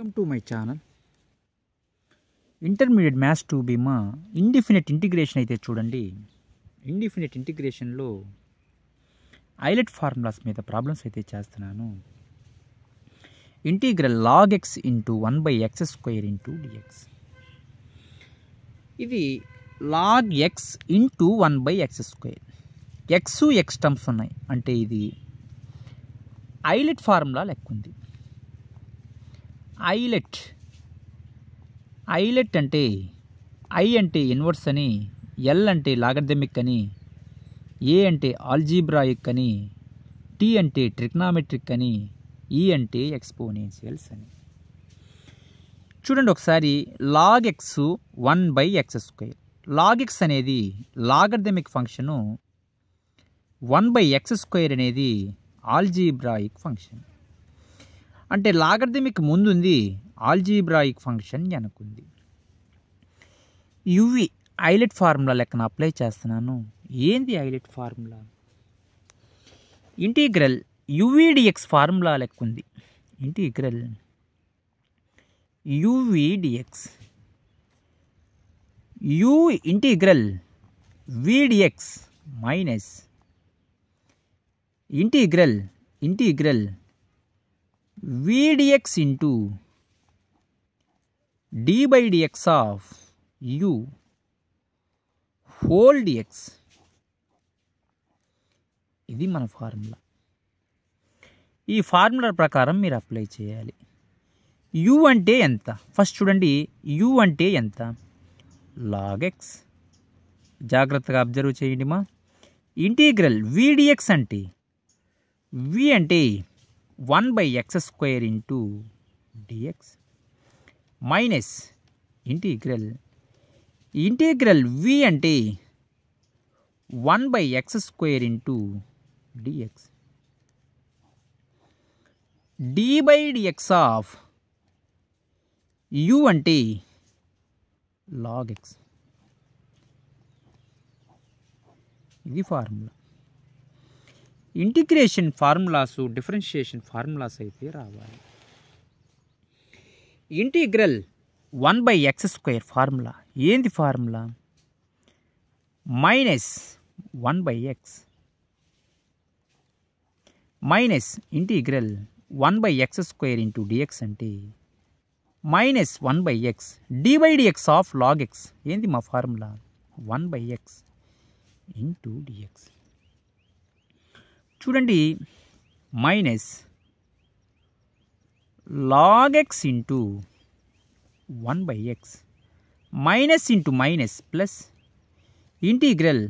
Welcome to my channel. Intermediate maths 2B మా indefinite integration అయితే చూడండి. ఇండిఫినిట్ ఇంటిగ్రేషన్లో ఐలెట్ ఫార్ములాస్ మీద ప్రాబ్లమ్స్ అయితే చేస్తున్నాను. Integral log x into 1/x² into dx. ఇది log x into 1/x². x terms ఉన్నాయి అంటే ఇది ఐలెట్ ఫార్ములా లెక్క ఉంది. ఐలెట్ అంటే ఐ అంటే ఇన్వర్స్ అని, ఎల్ అంటే లాగరిథమిక్ అని, ఏ అంటే ఆల్జీబ్రాయిక్ అని, టీ అంటే ట్రిగ్నామెట్రిక్ అని, ఈ అంటే ఎక్స్పోనెన్షియల్స్ అని. చూడండి ఒకసారి log x 1/x². log x అనేది లాగరిథమిక్ ఫంక్షను, 1/x² అనేది ఆల్జీబ్రాయిక్ ఫంక్షన్. అంటే లాగరిథమిక్ ముందుంది, ఆల్జీబ్రాయిక్ ఫంక్షన్ వెనకుంది. యువి ఐలెట్ ఫార్ములా లెక్కన అప్లై చేస్తున్నాను. ఏంది ILATE formula? Integral u v dx formula లెక్క ఉంది. Integral u v dx u integral v dx minus integral vdx into d by dx of u whole dx. ఇది మన ఫార్ములా. ఈ ఫార్ములా ప్రకారం మీరు అప్లై చేయాలి. u అంటే ఎంత? ఫస్ట్ చూడండి, u అంటే ఎంత? log x. జాగ్రత్తగా అబ్జర్వ్ చేయండి మా. ఇంటిగ్రల్ vdx అంటే v అంటే 1/x² into dx minus integral v అంటే 1/x² into dx d by dx of u అంటే log x. ఇది formula. Integration formulas, differentiation formulas అయితే రావాలి. ఇంటిగ్రల్ 1/x² ఫార్ములా ఏంది? Formula minus 1/x minus integral 1/x² into dx అంటే minus 1/x d by dx of log x. ఏంది మా formula? 1/x into dx. చూడండి, minus log x into 1/x minus into minus plus integral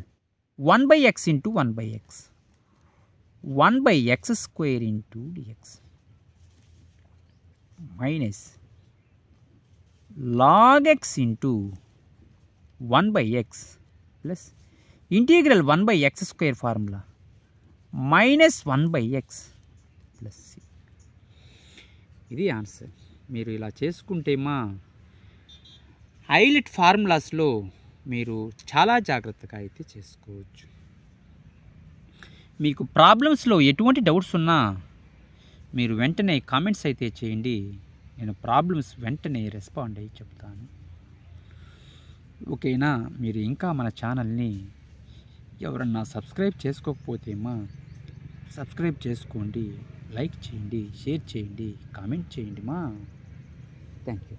1/x into 1/x 1/x² into dx minus log x into 1/x plus integral 1/x² formula minus 1/x plus c. ఇది answer. మీరు ఇలా చేసుకుంటే మా highlight ఫార్ములాస్లో మీరు చాలా జాగ్రత్తగా అయితే చేసుకోవచ్చు. మీకు ప్రాబ్లమ్స్లో ఎటువంటి డౌట్స్ ఉన్నా మీరు వెంటనే కామెంట్స్ అయితే చేయండి. నేను ప్రాబ్లమ్స్ వెంటనే రెస్పాండ్ అయ్యి చెప్తాను. ఓకేనా? మీరు ఇంకా మన ఛానల్ని ఎవరన్నా సబ్స్క్రైబ్ చేసుకోకపోతే మా సబ్స్క్రైబ్ చేసుకోండి, లైక్ చేయండి, షేర్ చేయండి, కామెంట్ చేయండి మా. Thank you.